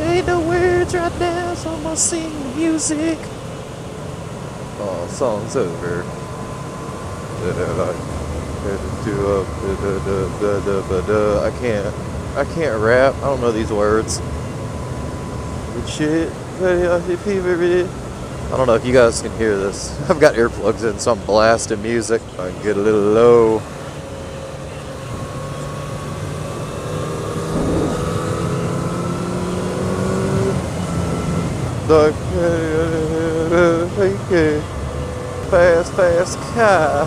Ain't no words right now, so I'm gonna sing music. Oh, song's over. I can't rap. I don't know these words. Shit. I don't know if you guys can hear this. I've got earplugs in, so I'm blasting music. I can get a little low. Fast, fast car.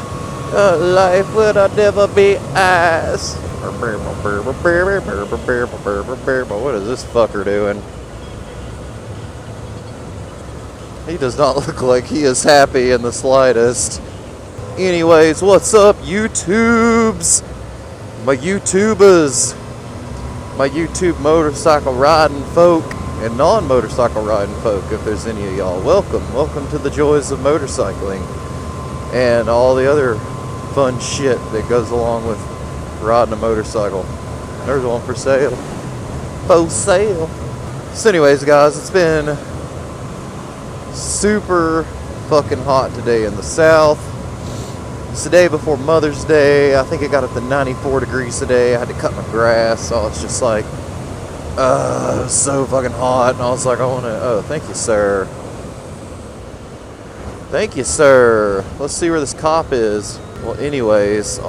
Life would never be ours. What is this fucker doing? He does not look like he is happy in the slightest. Anyways, what's up, YouTubes? My YouTubers. My YouTube motorcycle riding folk and non-motorcycle riding folk, if there's any of y'all. Welcome to the joys of motorcycling and all the other fun shit that goes along with riding a motorcycle. There's one for sale. For sale. So anyways, guys, it's been super fucking hot today in the south. It's the day before Mother's Day. I think it got up to 94 degrees today. I had to cut my grass, so it's just like it was so fucking hot, and I was like, oh, thank you, sir. Thank you, sir. Let's see where this cop is. Well, anyways, that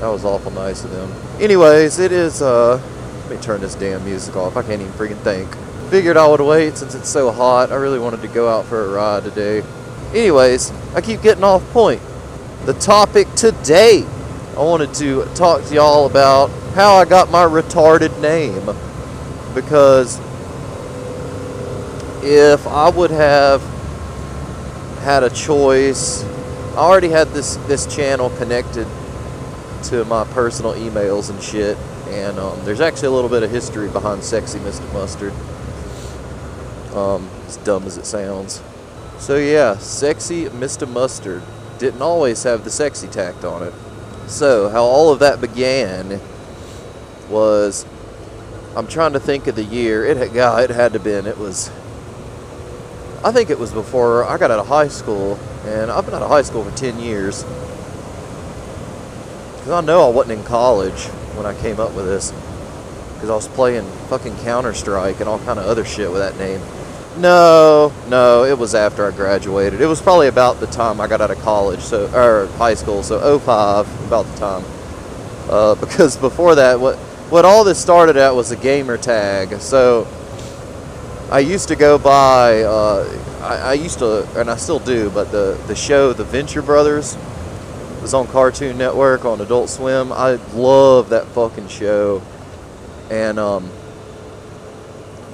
was awful nice of them. Anyways, it is, let me turn this damn music off. I can't even freaking think. Figured I would wait since it's so hot. I really wanted to go out for a ride today. Anyways, I keep getting off point. The topic today, I wanted to talk to y'all about how I got my retarded name. Because if I would have had a choice, I already had this channel connected to my personal emails and shit. And there's actually a little bit of history behind Sexy Mr. Mustard. As dumb as it sounds. So yeah, Sexy Mr. Mustard didn't always have the sexy tacked on it. So how all of that began was, I'm trying to think of the year. It had to been. I think it was before I got out of high school, and I've been out of high school for 10 years. Because I know I wasn't in college when I came up with this. Because I was playing fucking Counter-Strike and all kind of other shit with that name. No, it was after I graduated. It was probably about the time I got out of college, or high school, so 05, about the time. Because before that, what all this started at was a gamer tag. So I used to go by, I used to, and I still do, but the show, The Venture Brothers, was on Cartoon Network on Adult Swim. I love that fucking show. And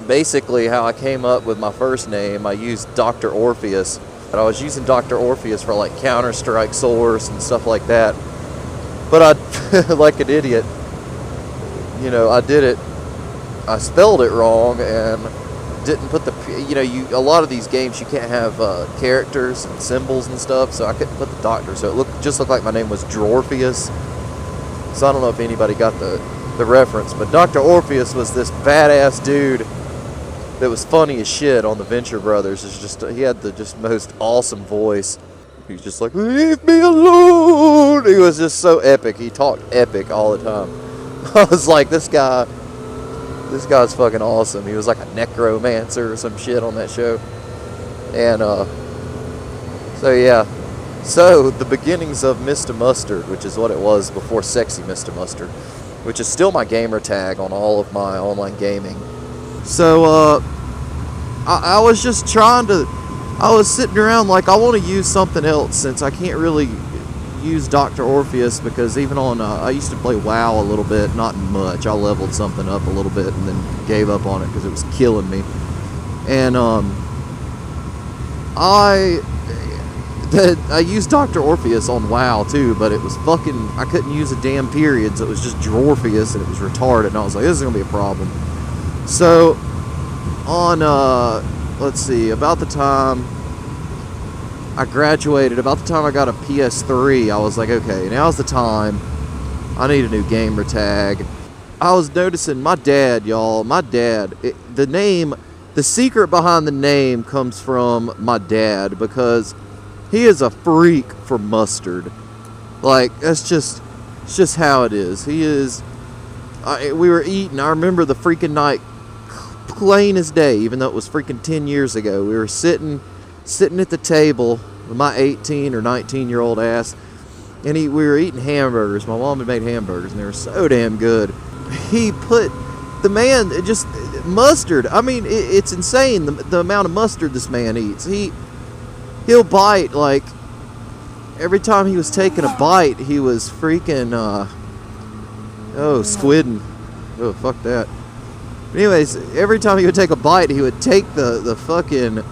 basically how I came up with my first name, I used Dr. Orpheus. But I was using Dr. Orpheus for like Counter-Strike Source and stuff like that. But I, like an idiot, I spelled it wrong and didn't put a lot of these games you can't have characters and symbols and stuff, so I couldn't put the doctor, so it just looked like my name was Drorpheus. So I don't know if anybody got the reference, but Dr. Orpheus was this badass dude that was funny as shit on the Venture Brothers. He had the just most awesome voice. He was just like, leave me alone. He was just so epic. He talked epic all the time. I was like, this guy's fucking awesome. He was like a necromancer or some shit on that show. And so yeah. So the beginnings of Mr. Mustard, which is what it was before Sexy Mr. Mustard, which is still my gamer tag on all of my online gaming. So I was just I was sitting around like, I want to use something else since I can't really use Dr. Orpheus, because even on, I used to play WoW a little bit, not much. I leveled something up a little bit and then gave up on it because it was killing me. And I used Dr. Orpheus on WoW too, but it was fucking, I couldn't use a damn period, so it was just Drorpheus and it was retarded, and I was like, this is gonna be a problem. So on let's see, about the time I graduated, about the time I got a PS3, I was like, okay, now's the time I need a new gamer tag. I was noticing my dad, y'all, the secret behind the name comes from my dad, because he is a freak for mustard. Like, it's just how it is. He is, we were eating, I remember the freaking night, plain as day, even though it was freaking 10 years ago. We were sitting at the table with my 18 or 19-year-old ass, and we were eating hamburgers. My mom had made hamburgers, and they were so damn good. He put, the man, just mustard. I mean, it's insane the amount of mustard this man eats. He'll bite, like, every time he was taking a bite, he was freaking, squidding. Oh, fuck that. Anyways, every time he would take a bite, he would take the fucking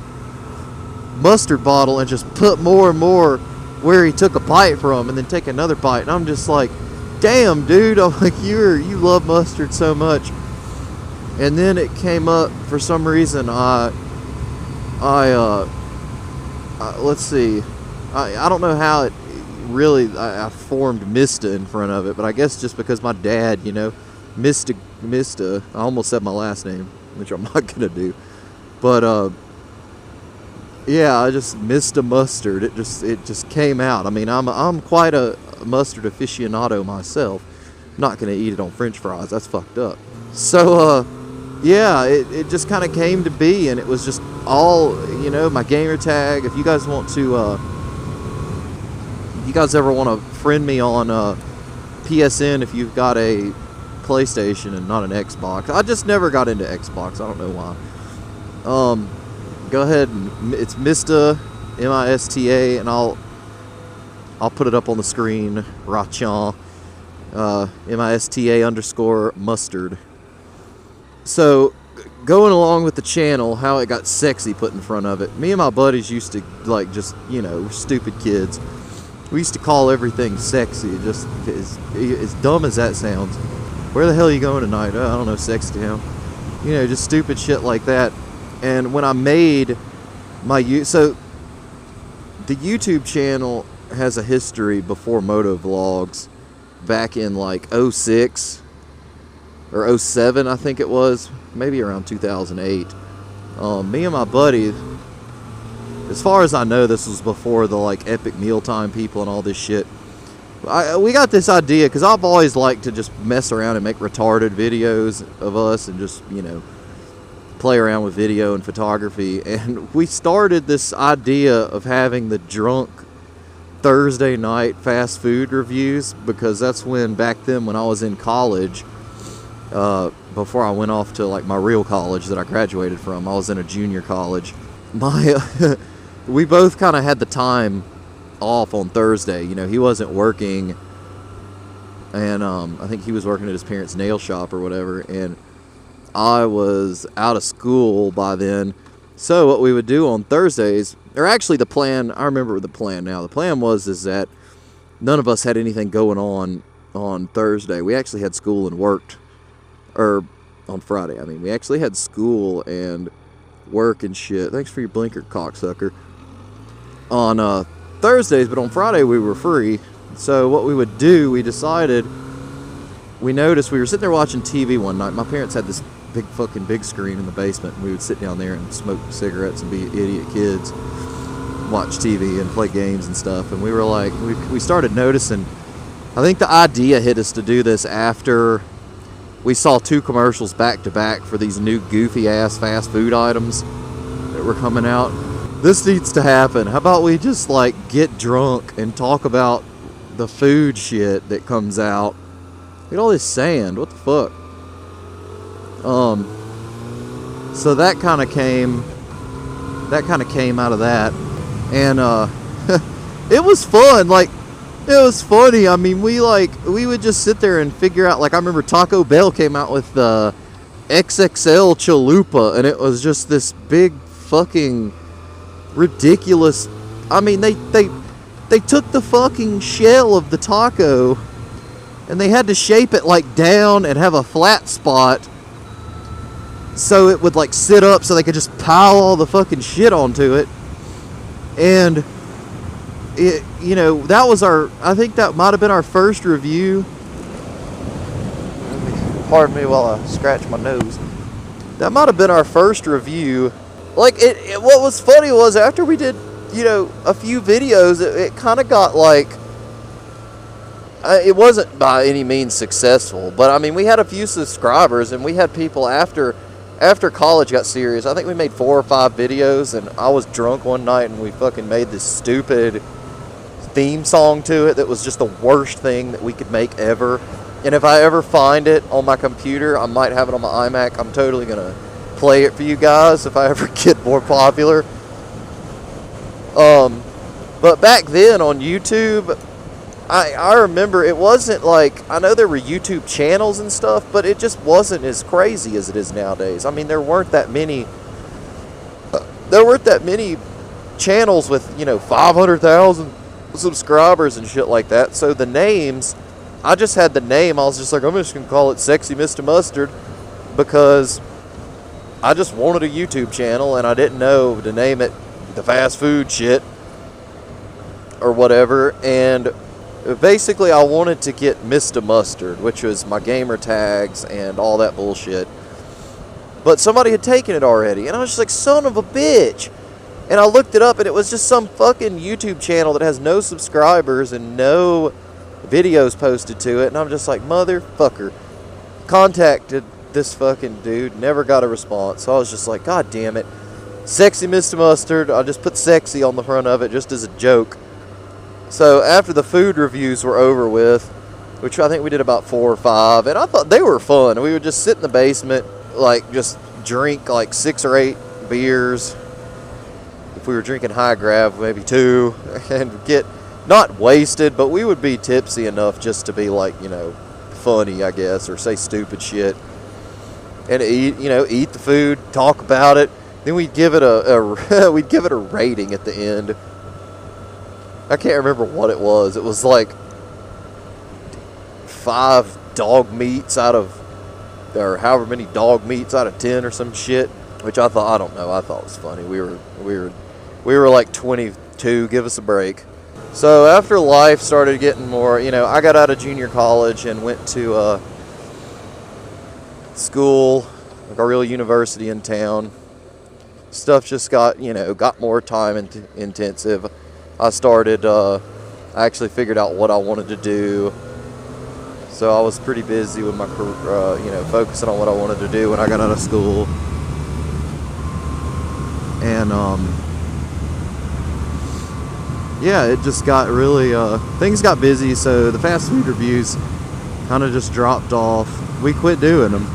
mustard bottle and just put more and more where he took a bite from, and then take another bite. And I'm just like, damn, dude. I'm like, you love mustard so much. And then it came up for some reason. Let's see. I don't know how it really. I formed Mista in front of it, but I guess just because my dad, Mista. I almost said my last name, which I'm not gonna do. But yeah, I just Mista mustard. It just came out. I mean, I'm quite a mustard aficionado myself. I'm not gonna eat it on French fries. That's fucked up. So yeah, it just kind of came to be, and it was just all, my gamer tag. If you guys want to, if you guys ever want to friend me on PSN, if you've got a PlayStation and not an Xbox. I just never got into Xbox. I don't know why. Go ahead and it's Mista, Mista, and I'll put it up on the screen. Rachan, Mista_mustard. So, going along with the channel, how it got sexy put in front of it. Me and my buddies used to, like, just, we're stupid kids. We used to call everything sexy, just as dumb as that sounds. Where the hell are you going tonight? I don't know, Sexy Town. Just stupid shit like that. And when I made so the YouTube channel has a history before Motovlogs, back in like 06 or 07, I think it was, maybe around 2008. Me and my buddy, as far as I know, this was before the like epic mealtime people and all this shit. We got this idea because I've always liked to just mess around and make retarded videos of us and just, play around with video and photography. And we started this idea of having the drunk Thursday night fast food reviews, because that's when, back then when I was in college, before I went off to like my real college that I graduated from, I was in a junior college. We both kind of had the time off on Thursday. He wasn't working, and I think he was working at his parents' nail shop or whatever, and I was out of school by then. So what we would do on Thursdays, or actually the plan, I remember the plan now. The plan was that none of us had anything going on Thursday. We actually had school and worked, or on Friday. I mean, we actually had school and work and shit. Thanks for your blinker, cocksucker. On Thursdays, but on Friday we were free. So what we would do, we noticed we were sitting there watching TV one night. My parents had this big screen in the basement, and we would sit down there and smoke cigarettes and be idiot kids, watch TV and play games and stuff. And we were like, we started noticing, I think the idea hit us to do this after we saw 2 commercials back to back for these new goofy ass fast food items that were coming out. This needs to happen. How about we just like get drunk and talk about the food shit that comes out? Look at all this sand. What the fuck? So that kind of came out of that, and it was fun. Like, it was funny. I mean, we would just sit there and figure out. Like, I remember Taco Bell came out with the XXL chalupa, and it was just this big fucking ridiculous. I mean, they took the fucking shell of the taco and they had to shape it like down and have a flat spot so it would like sit up so they could just pile all the fucking shit onto it. And it, that was I think that might have been our first review Pardon me while I scratch my nose. That might have been our first review. Like, what was funny was after we did, you know, a few videos, it kind of got like, it wasn't by any means successful, but I mean, we had a few subscribers, and we had people after college got serious. I think we made 4 or 5 videos, and I was drunk one night, and we fucking made this stupid theme song to it that was just the worst thing that we could make ever. And if I ever find it on my computer, I might have it on my iMac. I'm totally gonna play it for you guys if I ever get more popular. But back then on YouTube, I remember it wasn't like, I know there were YouTube channels and stuff, but it just wasn't as crazy as it is nowadays. I mean, there weren't that many channels with, you know, 500,000 subscribers and shit like that. So the names, I just had the name. I was just like, I'm just gonna call it Sexy Mr. Mustard, because I just wanted a YouTube channel and I didn't know to name it the fast food shit or whatever. And basically I wanted to get Mr. Mustard, which was my gamer tags and all that bullshit, but somebody had taken it already, and I was just like, son of a bitch. And I looked it up, and it was just some fucking YouTube channel that has no subscribers and no videos posted to it. And I'm just like, motherfucker. Contacted this fucking dude, never got a response. So I was just like, God damn it. Sexy Mr. Mustard. I just put sexy on the front of it just as a joke. So after the food reviews were over with, which I think we did about 4 or 5, and I thought they were fun. We would just sit in the basement, like just drink like 6 or 8 beers. If we were drinking high grav, maybe 2, and get not wasted, but we would be tipsy enough just to be like, you know, funny, I guess, or say stupid shit, and eat the food, talk about it. Then we'd give it we'd give it a rating at the end. I can't remember what it was. It was like 5 dog meats out of, or however many dog meats out of 10 or some shit, which I thought, I don't know, I thought it was funny. We were like 22, give us a break. So after life started getting more, you know, I got out of junior college and went to school, like a real university in town. Stuff just got more time intensive. I started, I actually figured out what I wanted to do. So I was pretty busy with my career, focusing on what I wanted to do when I got out of school. And, yeah, it just got really, things got busy, so the fast food reviews kind of just dropped off. We quit doing them.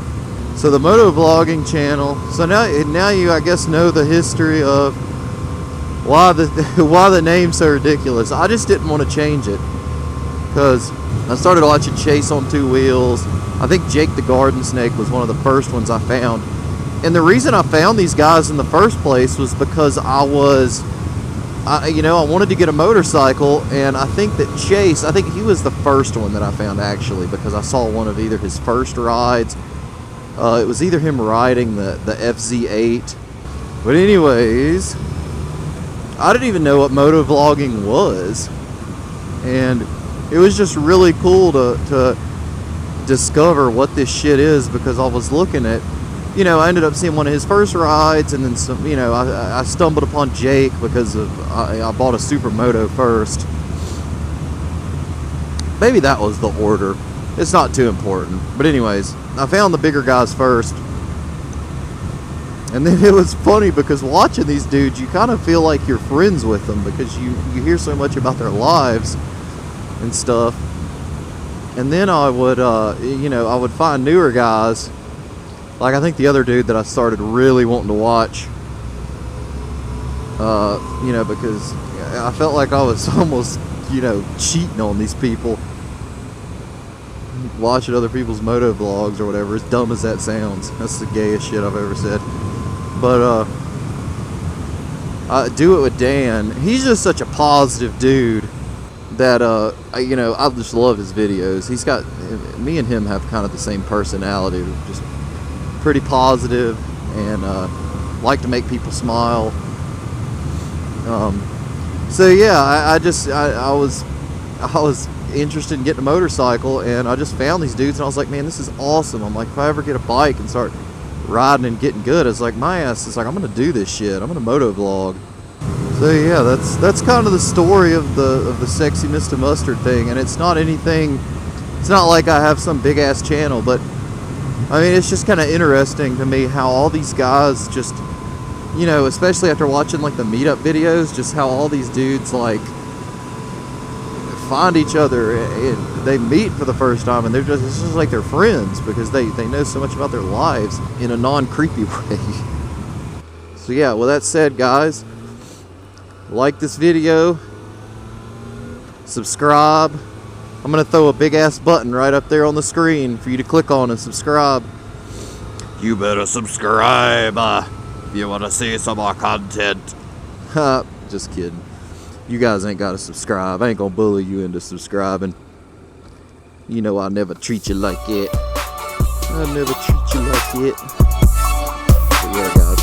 So the motovlogging channel, so now you, I guess, know the history of why the name's so ridiculous. I just didn't want to change it, because I started watching Chase on 2 Wheels. I think Jake the Garden Snake was one of the first ones I found. And the reason I found these guys in the first place was because I wanted to get a motorcycle, and I think that Chase, I think he was the first one that I found, actually, because I saw one of either his first rides. It was either him riding the FZ8. But anyways, I didn't even know what motovlogging was. And it was just really cool to discover what this shit is, because I was looking at, I ended up seeing one of his first rides, and then some, I stumbled upon Jake because I bought a Supermoto first. Maybe that was the order. It's not too important. But anyways, I found the bigger guys first. And then it was funny, because watching these dudes, you kind of feel like you're friends with them, because you hear so much about their lives and stuff. And then I would, I would find newer guys. Like, I think the other dude that I started really wanting to watch, because I felt like I was almost, cheating on these people. Watching other people's moto vlogs or whatever, as dumb as that sounds. That's the gayest shit I've ever said. But, I do it with Dan. He's just such a positive dude that, I just love his videos. He's got, me and him have kind of the same personality. We're just pretty positive and like to make people smile. So yeah, I was interested in getting a motorcycle, and I just found these dudes, and I was like, man, this is awesome. I'm like, if I ever get a bike and start riding and getting good, it's like my ass is like, I'm gonna do this shit. I'm gonna motovlog. So yeah, that's kind of the story of the sexy Mr. Mustard thing, and it's not anything. It's not like I have some big ass channel, but I mean, it's just kind of interesting to me how all these guys just, you know, especially after watching like the meetup videos, just how all these dudes like find each other and they meet for the first time, and it's just like they're friends because they know so much about their lives in a non-creepy way. So yeah, with that said, guys, like this video, subscribe. I'm gonna throw a big ass button right up there on the screen for you to click on and subscribe. You better subscribe if you want to see some more content. Just kidding. You guys ain't gotta subscribe. I ain't gonna bully you into subscribing. You know I never treat you like it. I never treat you like it. But yeah, guys.